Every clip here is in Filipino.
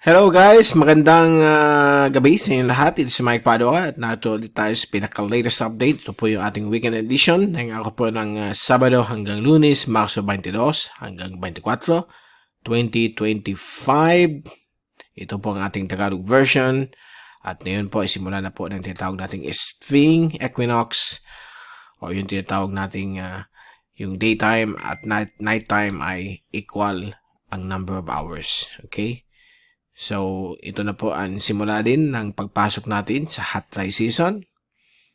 Hello guys, magandang gabi sa inyong lahat. Ito si Mike Padua at nato ulit tayo sa pinaka-latest update. Ito po yung ating weekend edition ng ako po ng Sabado hanggang Lunes, Marso 22 hanggang 24, 2025. Ito po ang ating Tagalog version. At ngayon po, isimula na po ng tinatawag nating spring equinox o yung tinatawag nating yung daytime at nighttime ay equal ang number of hours. Okay? So, ito na po ang simula din ng pagpasok natin sa hot dry season.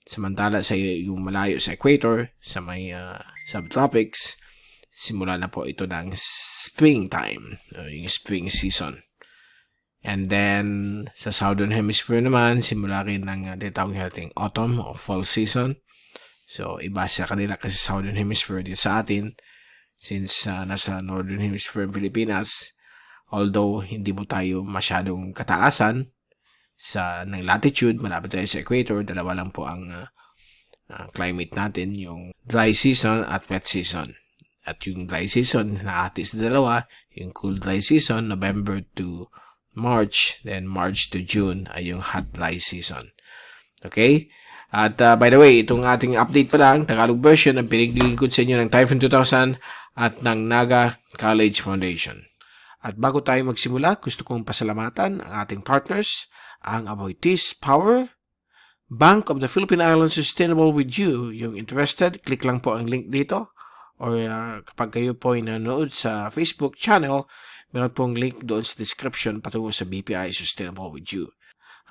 Samantala sa yung malayo sa equator, sa may subtropics, simula na po ito ng springtime, yung spring season. And then, sa southern hemisphere naman, simula rin ng tinatawag nating autumn o fall season. So, iba sa kanila kasi southern hemisphere dito sa atin, since nasa northern hemisphere Pilipinas, although hindi mo tayo masyadong kataasan ng latitude, malapit tayo sa equator, dalawa lang po ang climate natin, yung dry season at wet season. At yung dry season, nakahati sa dalawa, yung cool dry season, November to March, then March to June ay yung hot dry season. Okay? At by the way, itong ating update pa lang, Tagalog version, ang pinaglilingkod sa inyo ng Typhoon 2000 at ng Naga College Foundation. At bago tayo magsimula, gusto kong pasalamatan ang ating partners, ang Aboitiz Power, Bank of the Philippine Islands Sustainable with You. Yung interested, click lang po ang link dito. Or kapag kayo po ay nanonood sa Facebook channel, meron pong link doon sa description patungo sa BPI Sustainable with You.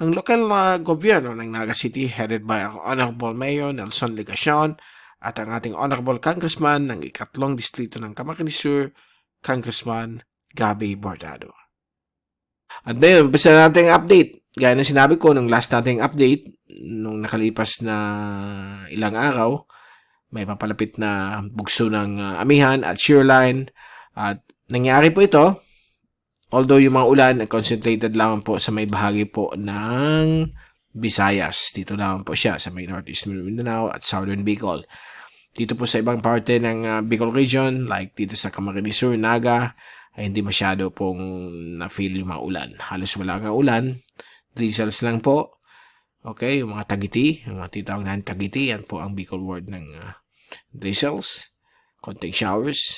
Ang lokal na gobyerno ng Naga City, headed by ang Honorable Mayor Nelson Legacion at ang ating Honorable Congressman ng ikatlong distrito ng Camarines Sur, Congressman Gabby Bordado. At ngayon, umpisa natin ang update. Gaya na sinabi ko nung last nating update, nung nakalipas na ilang araw, may papalapit na bugso ng amihan at shearline. At nangyari po ito, although yung mga ulan ay concentrated lang po sa may bahagi po ng Visayas. Dito lang po siya sa may Northeast Mindanao at Southern Bicol. Dito po sa ibang parte ng Bicol region, like dito sa Camarines Sur, Naga, ay hindi masyado pong na-feel yung mga ulan. Halos wala nga ulan. Drizzles lang po. Okay, yung mga tagiti, yung mga titawag na tagiti, yan po ang Bicol word ng drizzles. Konting showers.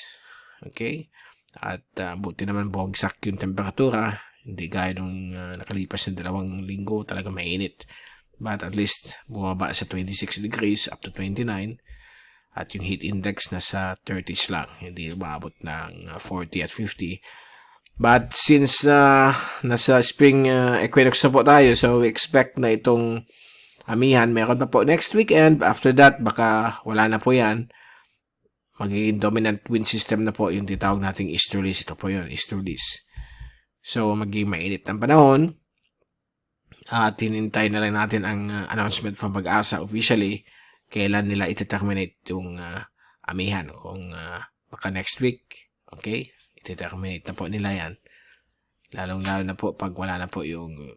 Okay. At buti naman bumagsak yung temperatura. Hindi gaya nung nakalipas na 2 linggo, talaga mainit. But at least bumaba sa 26 degrees up to 29. At yung heat index nasa 30s lang. Hindi umabot ng 40 at 50. But since nasa spring equinox na po tayo, so we expect na itong amihan, meron pa po next weekend. After that, baka wala na po yan. Magiging dominant wind system na po yung titawag nating easterlies. Ito po yun, easterlies. So, magiging mainit ng panahon. At hinintay na lang natin ang announcement from Pag-asa officially kailan nila iti-terminate yung amihan. Kung baka next week, okay? Iti-terminate na po nila yan. Lalong-lalo na po pag wala na po yung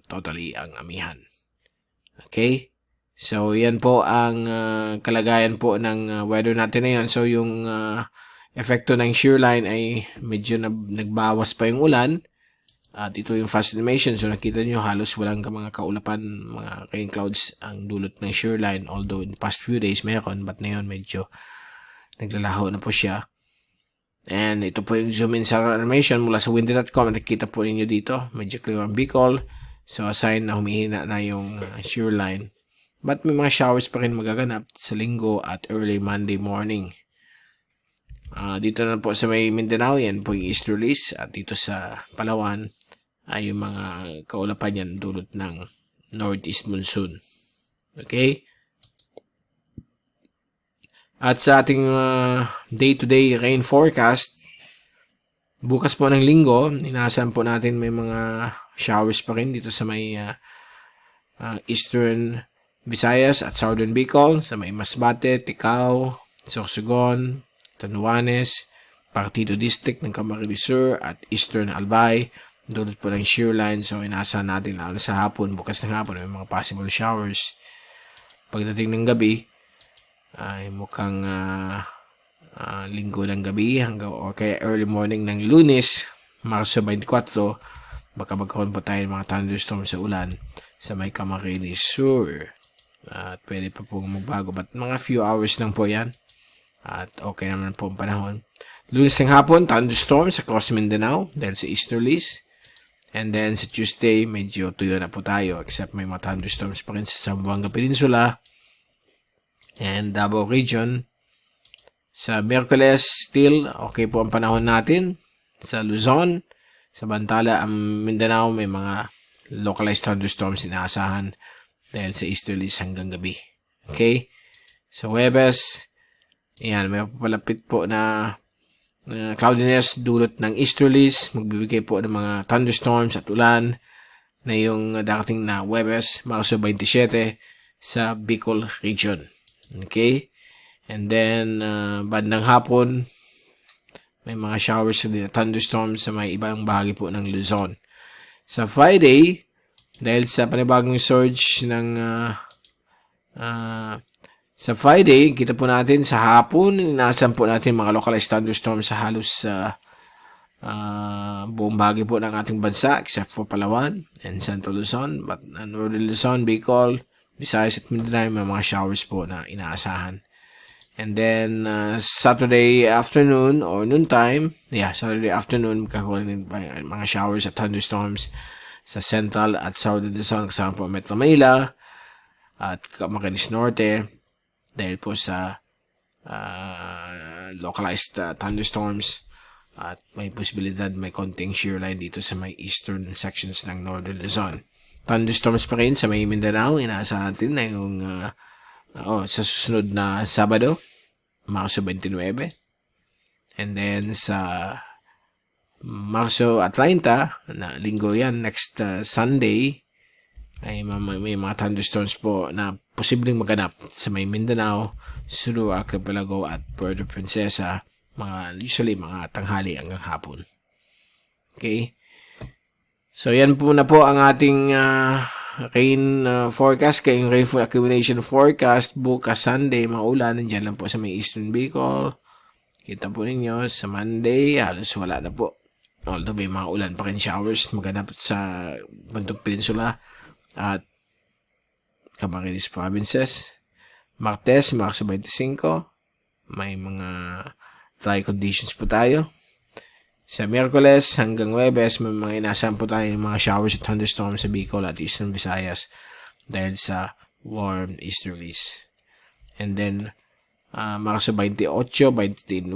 totally ang amihan. Okay? So, yan po ang kalagayan po ng weather natin na yan. So, yung epekto ng shearline ay medyo nagbawas pa yung ulan. At ito yung fast animation. So, nakita nyo halos walang mga kaulapan, mga rain clouds ang dulot ng shearline. Although in the past few days mayroon, but ngayon medyo naglalaho na po siya. And ito po yung zoom in sa animation mula sa windy.com. Nakikita po ninyo dito. Medyo clear ang Bicol. So, a sign na humihina na yung shearline. But may mga showers pa rin magaganap sa linggo at early Monday morning. Dito na po sa may Mindanao, yan po yung easterlies. At dito sa Palawan, ay yung mga kaulapan yan dulot ng northeast monsoon. Okay? At sa ating day-to-day rain forecast, bukas po ng linggo, inaasahan po natin may mga showers pa rin dito sa may eastern Visayas at southern Bicol, sa may Masbate, Ticao, Sorsogon, Tanuanes, Partido District ng Camarines Sur at Eastern Albay. Dulot po ng shearline. So, inaasahan natin lalo sa hapon, bukas ng hapon, may mga possible showers. Pagdating ng gabi, ay mukhang linggo ng gabi hanggang o kaya early morning ng Lunes, Marso 24, baka magkaroon po tayo ng mga thunderstorm sa ulan sa may Camarines Sur. At pwede pa pong magbago, but mga few hours lang po yan. At okay naman po ang panahon. Lunes ng hapon, thunderstorms across Mindanao dahil sa easterlies. And then sa Tuesday, medyo tuyo na po tayo, except may mga thunderstorms pa rin sa Zamboanga Peninsula and Davao Region. Sa Miyerkules, still okay po ang panahon natin. Sa Luzon, samantala ang Mindanao, may mga localized thunderstorms inaasahan dahil sa easterlies hanggang gabi. Okay? Sa Huwebes, yan, may papalapit po na cloudiness dulot ng easterlies. Magbibigay po ng mga thunderstorms at ulan na yung darating na Huwebes, Marso 27 sa Bicol Region. Okay? And then, bandang hapon, may mga showers din, thunderstorms sa may ibang bahagi po ng Luzon. Sa Friday, dahil sa panibagong surge ng sa Friday, kita po natin sa hapon, inaasahan po natin mga localized thunderstorms sa halos buong bahagi po ng ating bansa, except for Palawan and Central Luzon. But Northern Luzon, Bicol, Visayas at Mindanao, may mga showers po na inaasahan. And then, Saturday afternoon or noontime, Saturday afternoon, magkakaroon mga showers at thunderstorms sa Central at Southern Luzon, kasama po Metro Manila at Camarines Norte, dahil po sa localized thunderstorms at may posibilidad may konting shear line dito sa may eastern sections ng Northern Luzon. Thunderstorms pa rin sa may Mindanao, inaasahan natin na yung sa susunod na Sabado, Marso 29. And then sa Marso at 30, na linggo yan, next Sunday, ay may mga thunderstorms po na posibleng maganap sa may Mindanao, Sulu, Archipelago at Puerto Princesa, usually mga tanghali hanggang hapon. Okay? So yan po na po ang ating rain forecast, kayong rainfall accumulation forecast. Bukas Sunday, maulan, nandiyan lang po sa may Eastern Bicol. Kita po ninyo, sa Monday, halos wala na po. Although may mga ulan pa rin, showers maganap sa Bantog Peninsula at Camarines Provinces. Martes, Marso 25, may mga dry conditions po tayo. Sa Miyerkules hanggang Huwebes, may mga inaasahan po tayo mga showers at thunderstorms sa Bicol at Eastern Visayas dahil sa warm easterlies. And then, Marso 28, 29,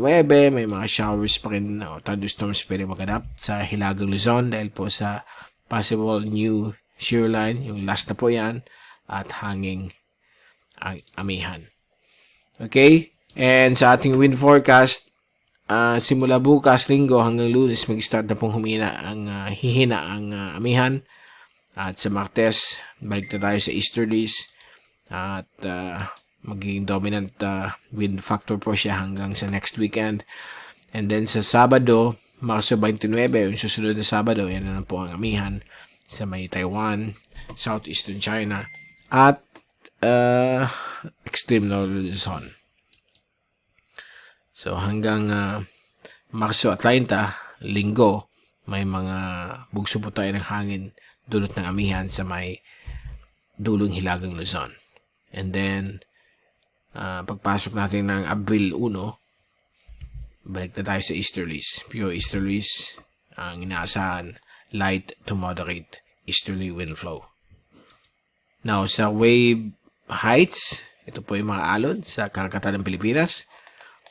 may mga showers pa rin o thunderstorms pwede maganap sa Hilagang Luzon dahil po sa possible new shear line, yung last na po yan, at hanging amihan. Okay? And sa ating wind forecast, simula bukas linggo hanggang Lunes, mag-start na pong hihina ang amihan. At sa Martes, balik na tayo sa easterlies. At magiging dominant wind factor po siya hanggang sa next weekend. And then sa Sabado, Marso 29, yung susunod na Sabado, yan na po ang amihan sa may Taiwan, Southeastern China, at extreme northern Luzon. So hanggang Marso at 30, linggo, may mga bugso po tayo ng hangin dulot ng amihan sa may dulong Hilagang Luzon. And then, pagpasok natin ng Abril 1, balik na tayo sa easterlies. Pure easterlies, ang inaasahan, light to moderate easterly wind flow. Now, sa wave heights, ito po yung mga alon sa karagatan ng Pilipinas.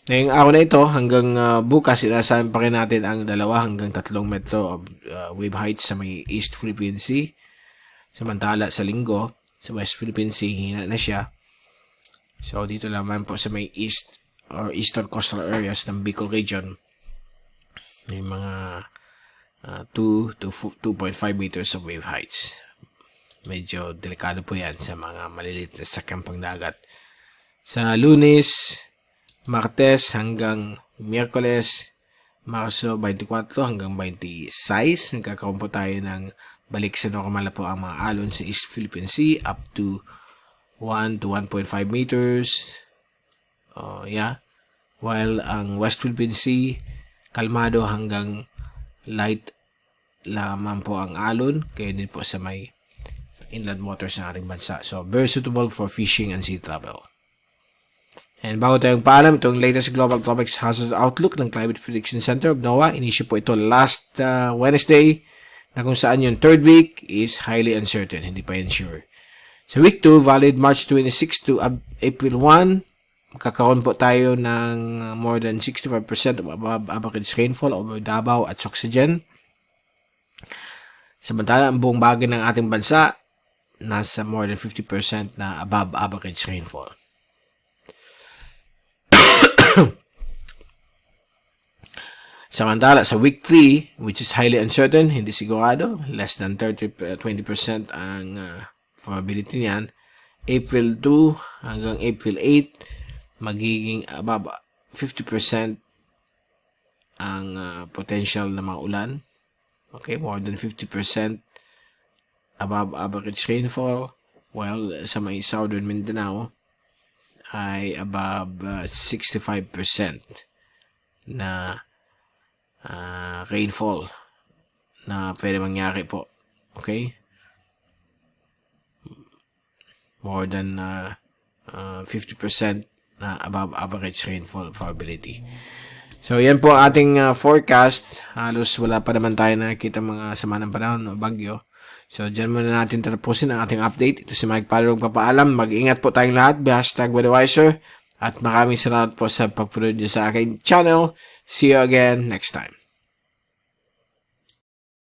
Ngayong araw na ito, hanggang bukas, inaasahan pa rin natin ang 2 hanggang 3 metro of wave heights sa may East Philippine Sea. Samantala sa linggo, sa West Philippine Sea, hina na siya. So, dito naman po sa may east or eastern coastal areas ng Bicol region, may mga 2 to 2.5 meters of wave heights. Medyo delikado po yan sa mga maliliit na sakyang pangdagat. Sa Lunes, Martes hanggang Miyerkules, Marso 24 hanggang 26, nagkakaroon po tayo ng balik sa normal na po ang mga alon sa East Philippine Sea up to 1 to 1.5 meters. While ang West Philippine Sea, kalmado hanggang light lamang po ang alon, kaya din po sa may inland waters ng ating bansa. So, very suitable for fishing and sea travel. And bago tayong paalam, itong latest Global Tropics Hazard Outlook ng Climate Prediction Center of NOAA. Inisyu po ito last Wednesday, na kung saan yung third week is highly uncertain. Hindi pa yan sure. Sa week 2, valid March 26 to April 1, magkakaroon po tayo ng more than 65% of above average rainfall over Davao at Oxygen. Samantala, ang buong bagay ng ating bansa, nasa more than 50% na above average rainfall. Samantala, sa week 3, which is highly uncertain, hindi sigurado, less than 20% ang probability niyan. April 2 hanggang April 8, magiging above 50% ang potential na mga ulan. Okay, more than 50% above average rainfall. While sa may southern Mindanao ay above 65% na rainfall na pwede mangyari po. Okay? More than 50% na above average rainfall probability. So, yan po ang ating forecast. Halos wala pa naman tayo nakikita mga sama ng panahon o bagyo. So, dyan muna natin tatapusin ang ating update. Ito si Mike Palong papaalam. Mag-ingat po tayong lahat. #WeatherWiser. At maraming salamat po sa pagpunod niyo sa aking channel. See you again next time.